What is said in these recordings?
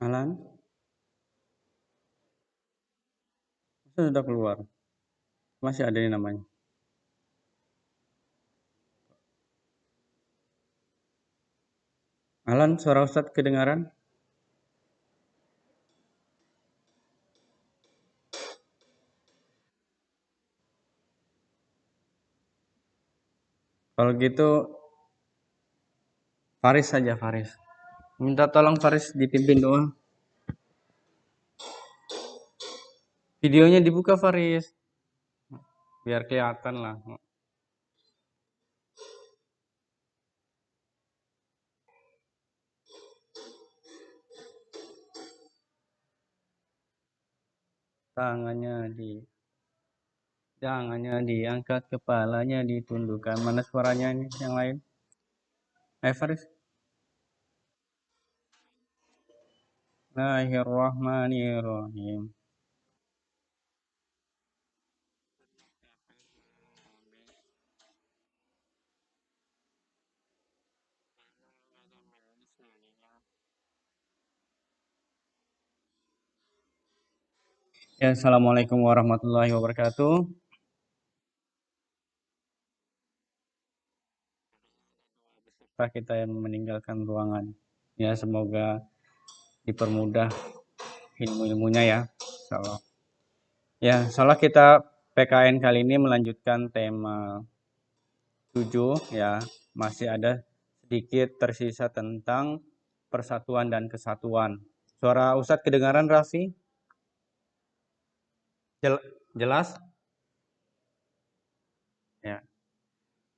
Alan, sudah keluar. Masih ada ini namanya. Alan, suara Ustadz kedengaran? Kalau gitu, Faris saja, Faris. Minta tolong Faris dipimpin doa. Videonya dibuka, Faris. Biar kelihatan lah. Tangannya diangkat, kepalanya ditundukkan. Mana suaranya ini yang lain? Faris. Bismillahirrahmanirrahim. Ya, Assalamualaikum warahmatullahi wabarakatuh. Kita yang meninggalkan ruangan. Ya, semoga dipermudah ilmu-ilmunya ya. Insyaallah. Ya, insyaallah kita PKN kali ini melanjutkan tema 7 ya. Masih ada sedikit tersisa tentang persatuan dan kesatuan. Suara Ustadz kedengaran, Raffi? Jelas? Ya.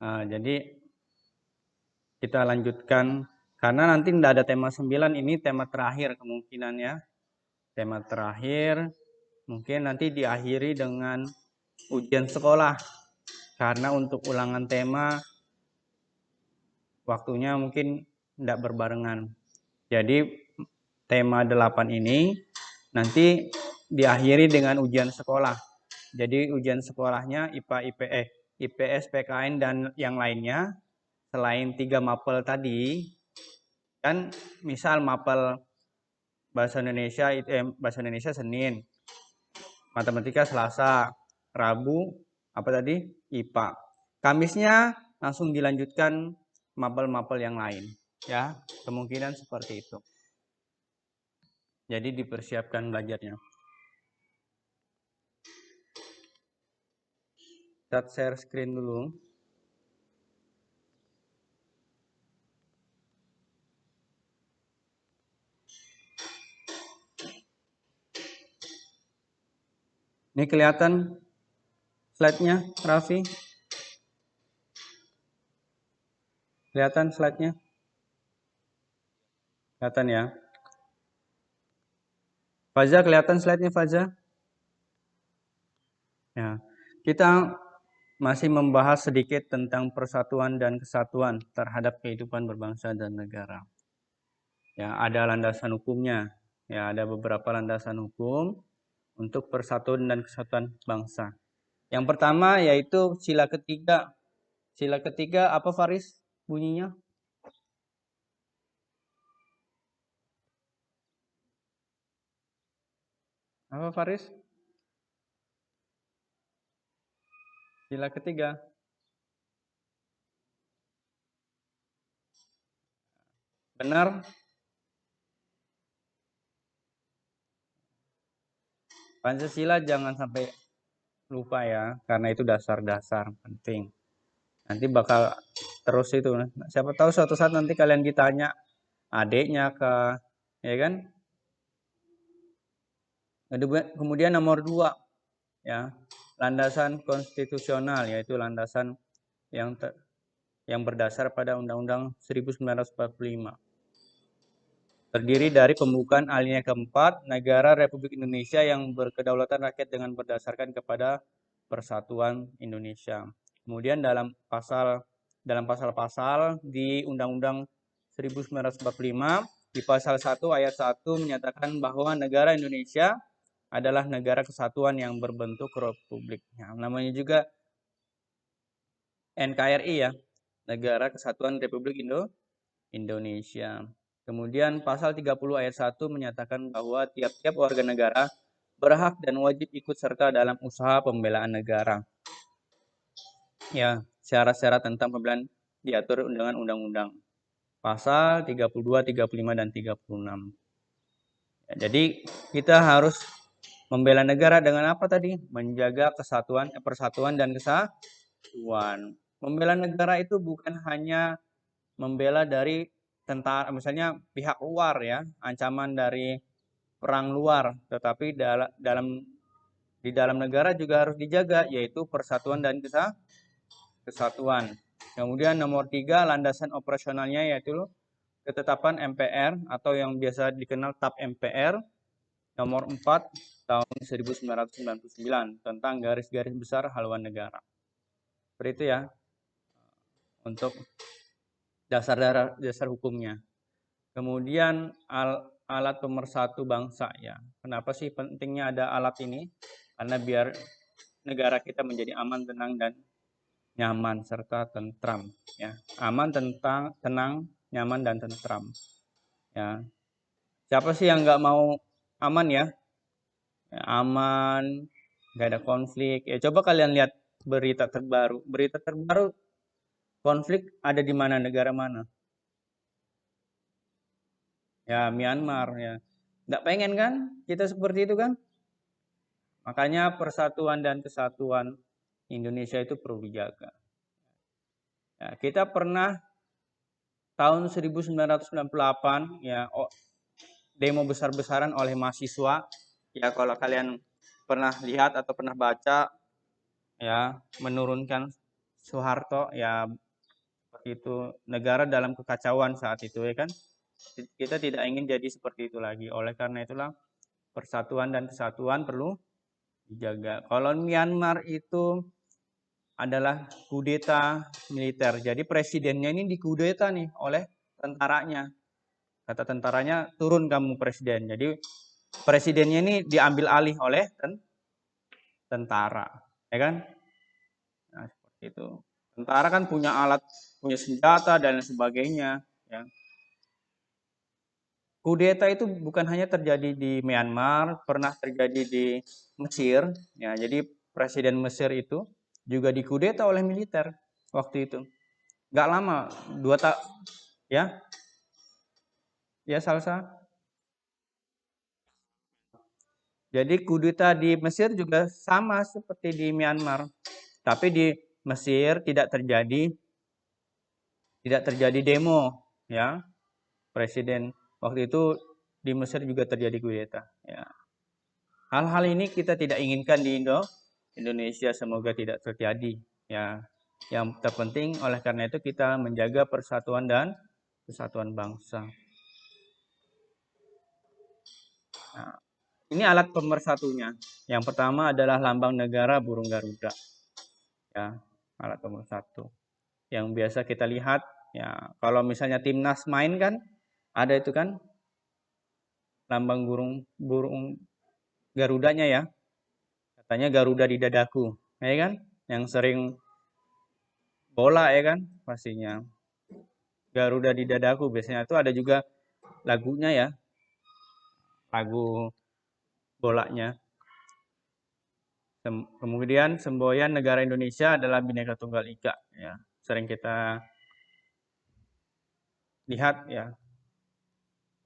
Nah, jadi kita lanjutkan karena nanti tidak ada tema 9, ini tema terakhir kemungkinan ya. Tema terakhir mungkin nanti diakhiri dengan ujian sekolah. Karena untuk ulangan tema waktunya mungkin tidak berbarengan. Jadi tema 8 ini nanti diakhiri dengan ujian sekolah. Jadi ujian sekolahnya IPA, IPS, PKN dan yang lainnya selain 3 mapel tadi kan, misal mapel bahasa Indonesia Senin, matematika Selasa, Rabu apa tadi? IPA. Kamisnya langsung dilanjutkan mapel-mapel yang lain ya, kemungkinan seperti itu. Jadi dipersiapkan belajarnya. Kita share screen dulu. Ini kelihatan slide-nya, Raffi? Kelihatan slide-nya? Kelihatan ya? Faza, kelihatan slide-nya, Faza? Ya. Kita masih membahas sedikit tentang persatuan dan kesatuan terhadap kehidupan berbangsa dan negara. Ya, ada landasan hukumnya. Ya, ada beberapa landasan hukum untuk persatuan dan kesatuan bangsa. Yang pertama yaitu sila ketiga. Sila ketiga apa, Faris, bunyinya? Apa, Faris? Sila ketiga. Benar? Pancasila jangan sampai lupa ya, karena itu dasar-dasar penting. Nanti bakal terus itu. Siapa tahu suatu saat nanti kalian ditanya adiknya ke, ya kan? Kemudian nomor 2 ya, landasan konstitusional, yaitu landasan yang berdasar pada Undang-Undang 1945. Terdiri dari pembukaan alinea keempat, negara Republik Indonesia yang berkedaulatan rakyat dengan berdasarkan kepada Persatuan Indonesia. Kemudian dalam pasal-pasal di Undang-Undang 1945, di pasal 1 ayat 1 menyatakan bahwa negara Indonesia adalah negara kesatuan yang berbentuk republik. Nah, namanya juga NKRI ya, Negara Kesatuan Republik Indonesia. Kemudian pasal 30 ayat 1 menyatakan bahwa tiap-tiap warga negara berhak dan wajib ikut serta dalam usaha pembelaan negara. Ya, syarat-syarat tentang pembelaan diatur dengan undang-undang. Pasal 32, 35, dan 36. Ya, jadi kita harus membela negara dengan apa tadi? Menjaga persatuan dan kesatuan. Membela negara itu bukan hanya membela dari tentara, misalnya pihak luar ya, ancaman dari perang luar, tetapi di dalam negara juga harus dijaga, yaitu persatuan dan kesatuan. Kemudian nomor 3, landasan operasionalnya yaitu ketetapan MPR atau yang biasa dikenal TAP MPR nomor 4 tahun 1999 tentang garis-garis besar haluan negara. Seperti itu ya untuk dasar hukumnya. Kemudian alat pemersatu bangsa ya. Kenapa sih pentingnya ada alat ini? Karena biar negara kita menjadi aman, tenang, dan nyaman serta tentram ya. Aman, tenang, nyaman, dan tentram ya. Siapa sih yang nggak mau aman ya? Aman, nggak ada konflik. Ya coba kalian lihat berita terbaru. Berita terbaru konflik ada di mana, negara mana? Ya Myanmar ya. Nggak pengen kan kita seperti itu kan? Makanya persatuan dan kesatuan Indonesia itu perlu dijaga. Ya, kita pernah tahun 1998 ya demo besar-besaran oleh mahasiswa. Ya kalau kalian pernah lihat atau pernah baca ya menurunkan Soeharto ya seperti itu, negara dalam kekacauan saat itu ya kan. Kita tidak ingin jadi seperti itu lagi. Oleh karena itulah persatuan dan kesatuan perlu dijaga. Kalau Myanmar itu adalah kudeta militer. Jadi presidennya ini dikudeta nih oleh tentaranya. Kata tentaranya, turun kamu presiden. Jadi presidennya ini diambil alih oleh tentara, ya kan? Nah, seperti itu. Tentara kan punya alat, punya senjata dan sebagainya, ya. Kudeta itu bukan hanya terjadi di Myanmar, pernah terjadi di Mesir, ya. Jadi presiden Mesir itu juga dikudeta oleh militer waktu itu. Gak lama, 2 tahun, ya Salsa. Jadi kudeta di Mesir juga sama seperti di Myanmar, tapi di Mesir tidak terjadi demo, ya. Presiden waktu itu di Mesir juga terjadi kudeta, ya. Hal-hal ini kita tidak inginkan di Indonesia, semoga tidak terjadi, ya. Yang terpenting oleh karena itu kita menjaga persatuan dan kesatuan bangsa. Nah, ini alat pemersatunya. Yang pertama adalah lambang negara burung Garuda. Ya, alat pemersatu. Yang biasa kita lihat ya, kalau misalnya timnas main kan ada itu kan lambang burung Garudanya ya. Katanya Garuda di dadaku, ya kan? Yang sering bola ya kan pastinya. Garuda di dadaku biasanya itu ada juga lagunya ya. Lagu bolanya. Kemudian semboyan negara Indonesia adalah Bhinneka Tunggal Ika ya. Sering kita lihat ya.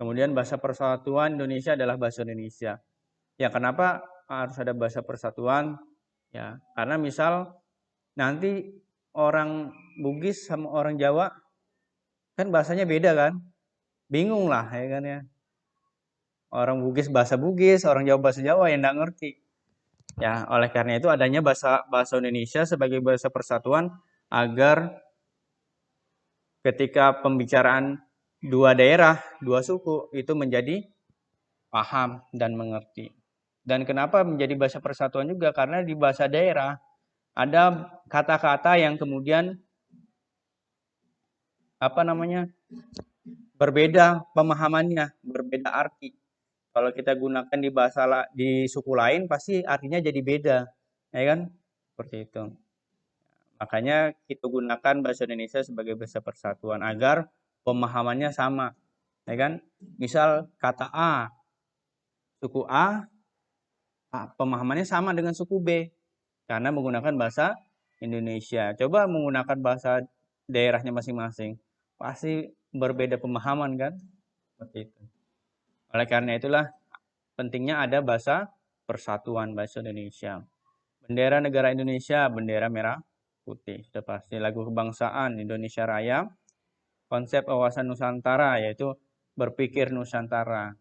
Kemudian bahasa persatuan Indonesia adalah bahasa Indonesia. Ya kenapa harus ada bahasa persatuan? Ya, karena misal nanti orang Bugis sama orang Jawa kan bahasanya beda kan? Bingung lah ya kan ya. Orang Bugis bahasa Bugis, orang Jawa bahasa Jawa yang enggak ngerti. Ya, oleh karena itu adanya bahasa Indonesia sebagai bahasa persatuan agar ketika pembicaraan dua daerah, dua suku itu menjadi paham dan mengerti. Dan kenapa menjadi bahasa persatuan juga? Karena di bahasa daerah ada kata-kata yang kemudian berbeda pemahamannya, berbeda arti. Kalau kita gunakan di suku lain pasti artinya jadi beda, ya kan? Seperti itu. Makanya kita gunakan bahasa Indonesia sebagai bahasa persatuan agar pemahamannya sama ya kan? Misal kata A, suku A, pemahamannya sama dengan suku B karena menggunakan bahasa Indonesia. Coba menggunakan bahasa daerahnya masing-masing, pasti berbeda pemahaman kan? Seperti itu. Oleh karena itulah pentingnya ada bahasa persatuan bahasa Indonesia. Bendera negara Indonesia, bendera merah putih. Sudah pasti. Lagu kebangsaan Indonesia Raya. Konsep wawasan Nusantara yaitu berpikir Nusantara.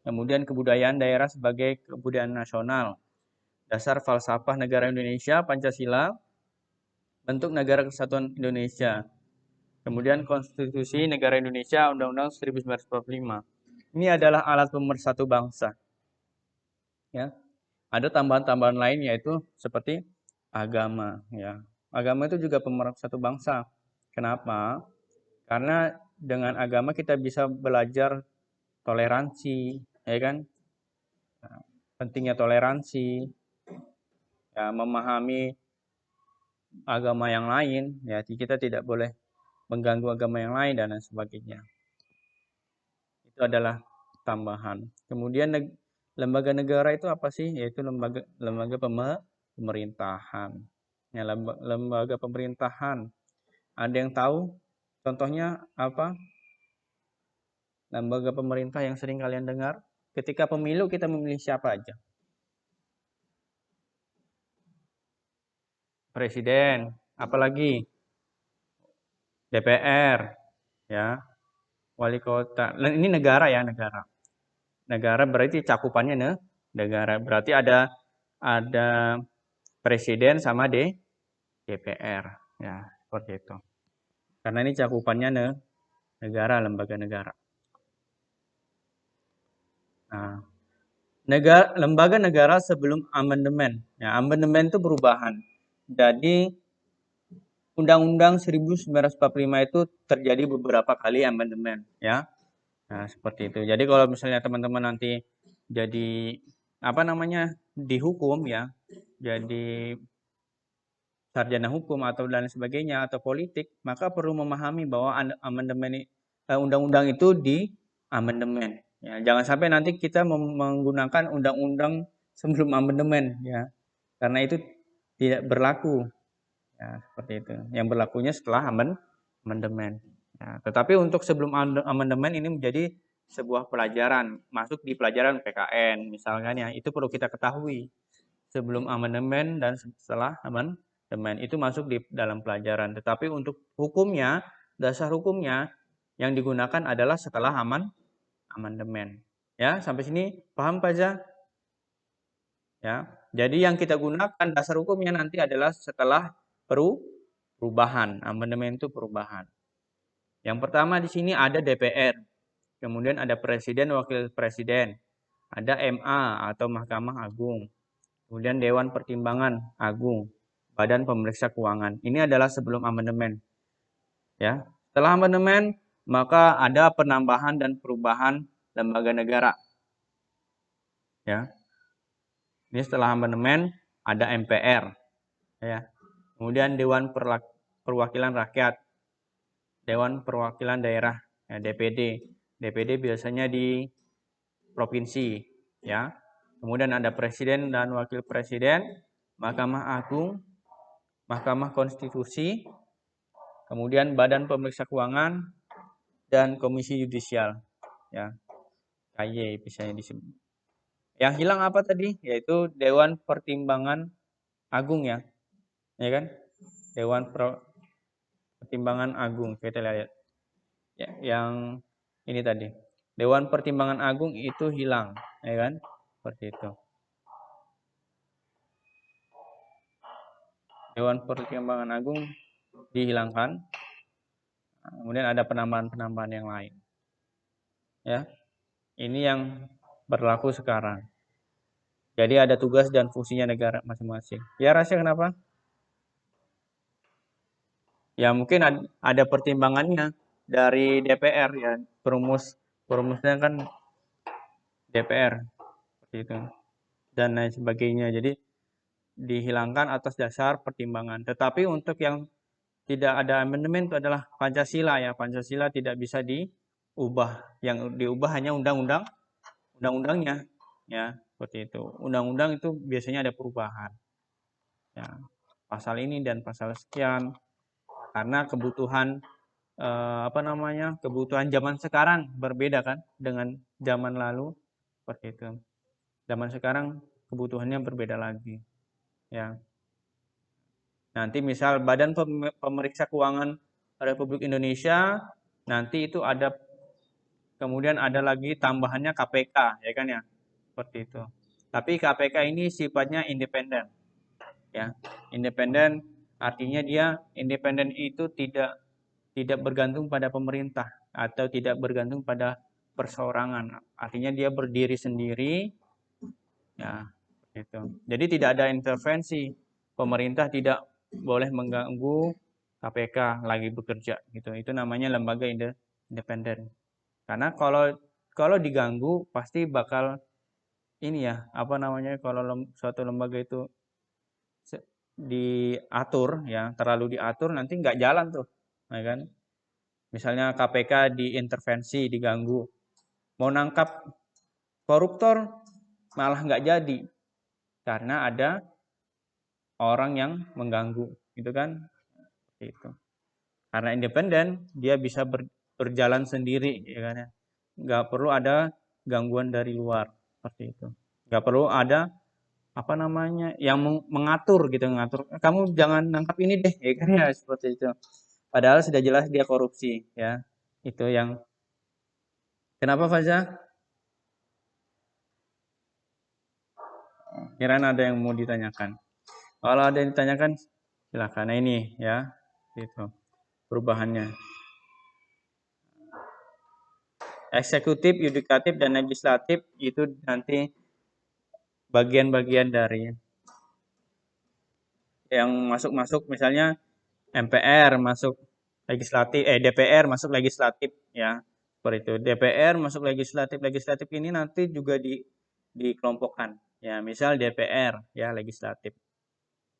Kemudian kebudayaan daerah sebagai kebudayaan nasional. Dasar falsafah negara Indonesia, Pancasila. Bentuk negara kesatuan Indonesia. Kemudian konstitusi negara Indonesia, Undang-Undang 1945. Ini adalah alat pemersatu bangsa. Ya. Ada tambahan-tambahan lain yaitu seperti agama. Ya. Agama itu juga pemersatu bangsa. Kenapa? Karena dengan agama kita bisa belajar toleransi, ya kan? Nah, pentingnya toleransi, ya, memahami agama yang lain, ya kita tidak boleh mengganggu agama yang lain dan lain sebagainya. Itu adalah tambahan. Kemudian lembaga negara itu apa sih? Yaitu lembaga pemerintahan. Ya, lembaga pemerintahan. Ada yang tahu contohnya apa? Lembaga pemerintah yang sering kalian dengar? Ketika pemilu kita memilih siapa aja? Presiden, apalagi DPR, ya, wali kota. Ini negara ya, negara. Negara berarti cakupannya negara. Berarti ada presiden sama DPR, ya, seperti itu. Karena ini cakupannya negara, lembaga negara. Nah, lembaga negara sebelum amandemen. Ya, amandemen itu perubahan. Jadi Undang-Undang 1945 itu terjadi beberapa kali amandemen, ya. Nah, seperti itu. Jadi kalau misalnya teman-teman nanti jadi apa namanya? Dihukum ya, jadi sarjana hukum atau dan sebagainya atau politik, maka perlu memahami bahwa amandemen undang-undang itu di amandemen. Ya, jangan sampai nanti kita menggunakan undang-undang sebelum amandemen ya. Karena itu tidak berlaku. Ya, seperti itu. Yang berlakunya setelah amandemen. Ya, tetapi untuk sebelum amandemen ini menjadi sebuah pelajaran, masuk di pelajaran PKN misalkan ya, itu perlu kita ketahui. Sebelum amandemen dan setelah amandemen itu masuk di dalam pelajaran. Tetapi untuk hukumnya, dasar hukumnya yang digunakan adalah setelah amandemen. Ya, sampai sini paham Pak Zah? Ya. Jadi yang kita gunakan dasar hukumnya nanti adalah setelah perubahan. Amandemen itu perubahan. Yang pertama di sini ada DPR. Kemudian ada presiden, wakil presiden. Ada MA atau Mahkamah Agung. Kemudian Dewan Pertimbangan Agung. Badan Pemeriksa Keuangan. Ini adalah sebelum amandemen. Ya. Setelah amandemen, maka ada penambahan dan perubahan lembaga negara. Ya. Ini setelah amandemen ada MPR. Ya. Kemudian Dewan Perwakilan Rakyat, Dewan Perwakilan Daerah, ya, DPD. DPD biasanya di provinsi, ya. Kemudian ada Presiden dan Wakil Presiden, Mahkamah Agung, Mahkamah Konstitusi, kemudian Badan Pemeriksa Keuangan, dan Komisi Yudisial, ya. KY biasanya disebut. Yang hilang apa tadi? Yaitu Dewan Pertimbangan Agung ya. Ya kan? Dewan Pertimbangan Agung, kita lihat ya, yang ini tadi Dewan Pertimbangan Agung itu hilang, ya kan? Seperti itu. Dewan Pertimbangan Agung dihilangkan. Kemudian ada penambahan-penambahan yang lain. Ya, ini yang berlaku sekarang. Jadi ada tugas dan fungsinya negara masing-masing. Ya Rasya kenapa? Ya mungkin ada pertimbangannya dari DPR ya, perumusnya kan DPR seperti itu dan lain sebagainya. Jadi dihilangkan atas dasar pertimbangan. Tetapi untuk yang tidak ada amandemen itu adalah Pancasila ya. Pancasila tidak bisa yang diubah hanya undang-undangnya, ya seperti itu. Undang-undang itu biasanya ada perubahan, ya pasal ini dan pasal sekian karena kebutuhan kebutuhan zaman sekarang berbeda kan dengan zaman lalu seperti itu. Zaman sekarang kebutuhannya berbeda lagi, ya. Nanti misal Badan Pemeriksa Keuangan Republik Indonesia, nanti itu ada kemudian ada lagi tambahannya KPK, ya kan ya, seperti itu. Tapi KPK ini sifatnya independen, ya. Independen artinya dia independen itu tidak bergantung pada pemerintah atau tidak bergantung pada perseorangan. Artinya dia berdiri sendiri, ya, itu. Jadi tidak ada intervensi. Pemerintah tidak boleh mengganggu KPK lagi bekerja, gitu. Itu namanya lembaga independen. Karena kalau diganggu pasti bakal ini ya, kalau suatu lembaga itu diatur ya, terlalu diatur nanti nggak jalan tuh, ya kan? Misalnya KPK diintervensi, diganggu. Mau nangkap koruptor malah nggak jadi. Karena ada orang yang mengganggu, gitu kan? Itu. Karena independen, dia bisa berjalan sendiri, ya kan? Nggak perlu ada gangguan dari luar, seperti itu. Nggak perlu ada yang mengatur gitu, mengatur. Kamu jangan nangkap ini deh, ya kan ya seperti itu. Padahal sudah jelas dia korupsi, ya. Itu yang kenapa Faza? Kirain ada yang mau ditanyakan. Kalau ada yang ditanyakan, silakan. Nah ini ya, itu perubahannya. Eksekutif, yudikatif, dan legislatif itu nanti bagian-bagian dari yang masuk-masuk, misalnya MPR masuk legislatif, DPR masuk legislatif, ya seperti itu. DPR masuk legislatif, legislatif ini nanti juga dikelompokkan, ya misal DPR ya legislatif.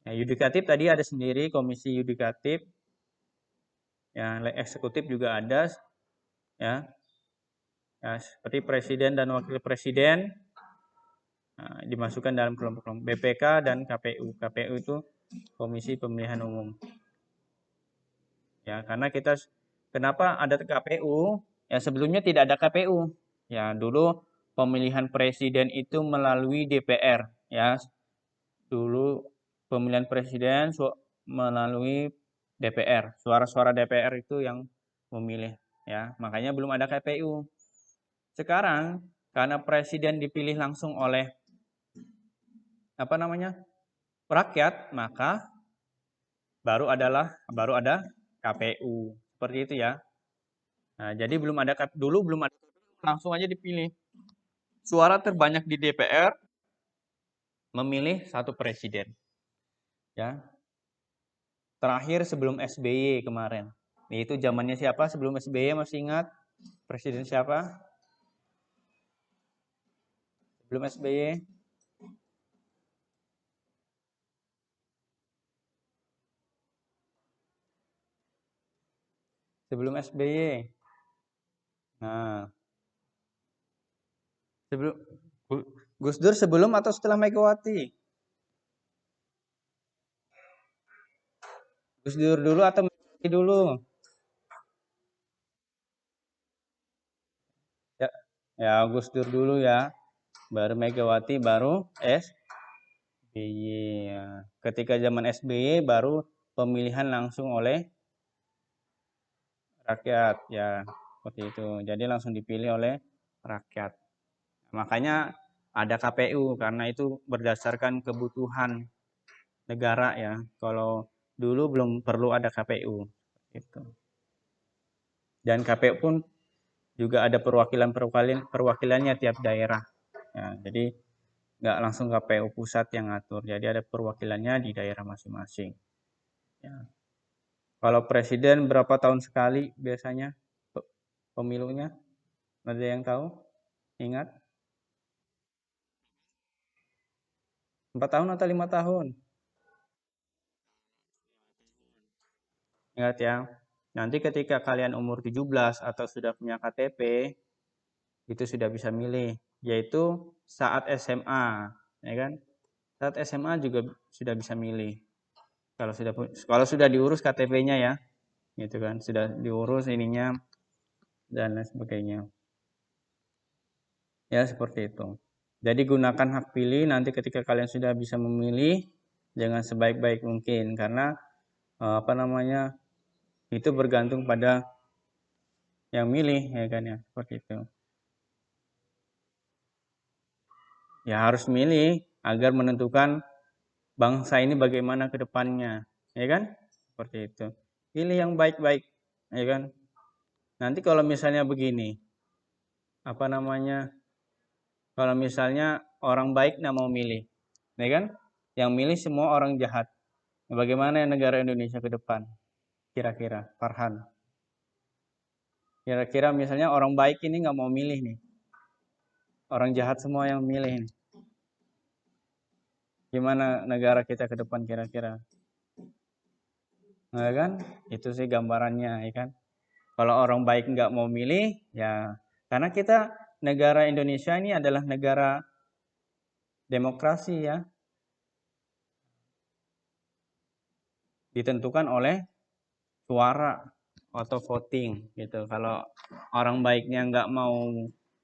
Ya, yudikatif tadi ada sendiri komisi yudikatif, ya eksekutif juga ada, ya, ya seperti presiden dan wakil presiden. Nah, dimasukkan dalam kelompok-kelompok BPK dan KPU. KPU itu Komisi Pemilihan Umum. Ya, karena kenapa ada KPU? Ya sebelumnya tidak ada KPU. Ya, dulu pemilihan presiden itu melalui DPR, ya. Dulu pemilihan presiden melalui DPR. Suara-suara DPR itu yang memilih, ya. Makanya belum ada KPU. Sekarang karena presiden dipilih langsung oleh rakyat, maka baru ada KPU. Seperti itu ya. Nah, jadi dulu belum ada langsung aja dipilih. Suara terbanyak di DPR memilih satu presiden. Ya. Terakhir sebelum SBY kemarin. Itu zamannya siapa? Sebelum SBY masih ingat? Presiden siapa? Sebelum SBY? Sebelum SBY. Nah, sebelum Gus Dur sebelum atau setelah Megawati? Gus Dur dulu atau Megawati dulu? Ya, ya Gus Dur dulu ya. Baru Megawati, baru SBY. Ya. Ketika zaman SBY baru pemilihan langsung oleh rakyat, ya seperti itu. Jadi langsung dipilih oleh rakyat. Makanya ada KPU karena itu berdasarkan kebutuhan negara ya. Kalau dulu belum perlu ada KPU gitu. Dan KPU pun juga ada perwakilannya tiap daerah. Ya, jadi nggak langsung KPU pusat yang ngatur. Jadi ada perwakilannya di daerah masing-masing. Ya. Kalau presiden berapa tahun sekali biasanya pemilunya? Ada yang tahu? Ingat? 4 tahun atau 5 tahun? Ingat ya. Nanti ketika kalian umur 17 atau sudah punya KTP, itu sudah bisa milih, yaitu saat SMA, ya kan? Saat SMA juga sudah bisa milih. Kalau sudah diurus KTP-nya ya, gitu kan, sudah diurus ininya dan lain sebagainya. Ya, seperti itu. Jadi gunakan hak pilih nanti ketika kalian sudah bisa memilih dengan sebaik-baik mungkin, karena apa namanya, itu bergantung pada yang milih, ya kan ya, seperti itu. Ya harus milih agar menentukan bangsa ini bagaimana ke depannya, ya kan? Seperti itu. Pilih yang baik-baik, ya kan? Nanti kalau misalnya begini, apa namanya? Kalau misalnya orang baik nggak mau milih, ya kan? Yang milih semua orang jahat. Bagaimana negara Indonesia ke depan? Kira-kira, Farhan. Kira-kira misalnya orang baik ini nggak mau milih nih. Orang jahat semua yang milih nih. Gimana negara kita ke depan kira-kira? Nah, kan? Itu sih gambarannya, ya kan? Kalau orang baik nggak mau milih, ya karena kita negara Indonesia ini adalah negara demokrasi ya, ditentukan oleh suara atau voting gitu. Kalau orang baiknya nggak mau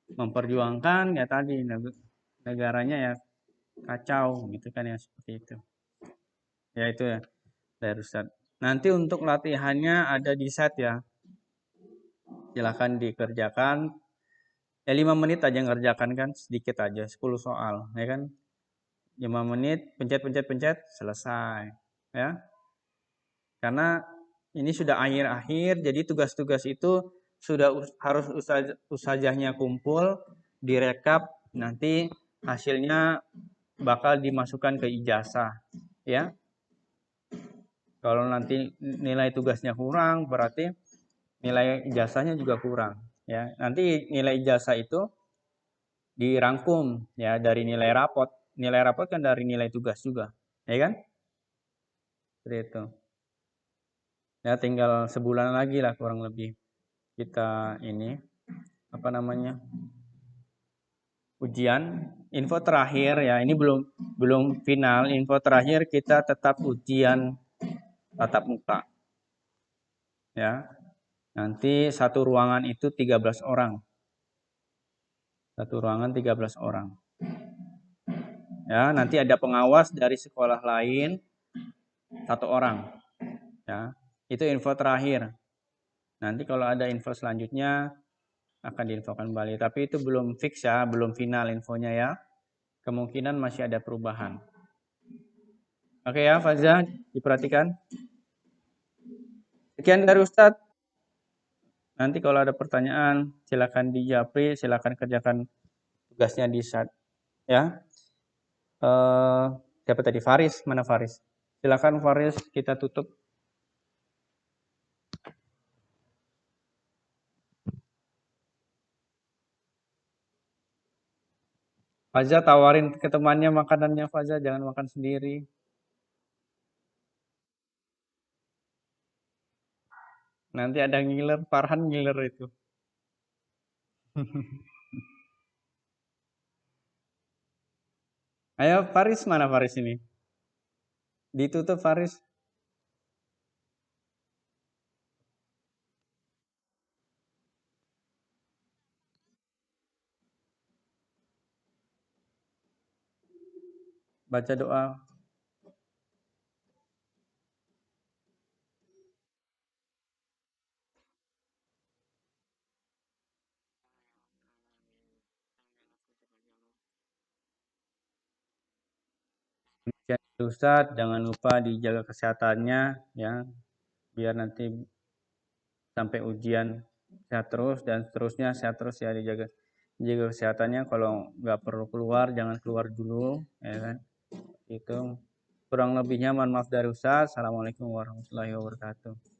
memperjuangkan, ya tadi negaranya ya kacau gitu kan ya, seperti itu. Ya itu ya dari Ustadz. Nanti untuk latihannya ada di set ya. Silahkan dikerjakan. Ya 5 menit aja ngerjakan kan, sedikit aja, 10 soal, ya kan. 5 menit, pencet, selesai. Ya. Karena ini sudah akhir-akhir, jadi tugas-tugas itu sudah harus usahanya kumpul, direkap, nanti hasilnya bakal dimasukkan ke ijazah. Ya. Kalau nanti nilai tugasnya kurang, berarti nilai ijazahnya juga kurang. Ya, nanti nilai ijazah itu dirangkum ya dari nilai rapot. Nilai rapot kan dari nilai tugas juga, ya kan? Seperti itu. Ya tinggal sebulan lagi lah kurang lebih kita ini apa namanya ujian. Info terakhir ya ini belum final. Info terakhir kita tetap ujian tatap muka. Ya. Nanti satu ruangan itu 13 orang. Satu ruangan 13 orang. Ya, nanti ada pengawas dari sekolah lain 1 orang. Ya, itu info terakhir. Nanti kalau ada info selanjutnya akan diinfokan kembali. Tapi itu belum fix ya, belum final infonya ya. Kemungkinan masih ada perubahan. Oke ya, Fazza, diperhatikan. Sekian dari Ustadz. Nanti kalau ada pertanyaan, silakan dijawab, silakan kerjakan tugasnya di saat ya. Siapa tadi? Faris, mana Faris? Silakan Faris, kita tutup. Faza tawarin ke temannya makanannya, Faza jangan makan sendiri. Nanti ada ngiler, Farhan ngiler itu. Ayo Faris, mana Faris ini? Ditutup Faris. Baca doa. Ustadz, jangan lupa dijaga kesehatannya ya, biar nanti sampai ujian sehat terus dan seterusnya sehat terus ya, dijaga kesehatannya. Kalau nggak perlu keluar jangan keluar dulu ya kan. Itu kurang lebihnya mohon maaf dari Ustadz. Assalamualaikum warahmatullahi wabarakatuh.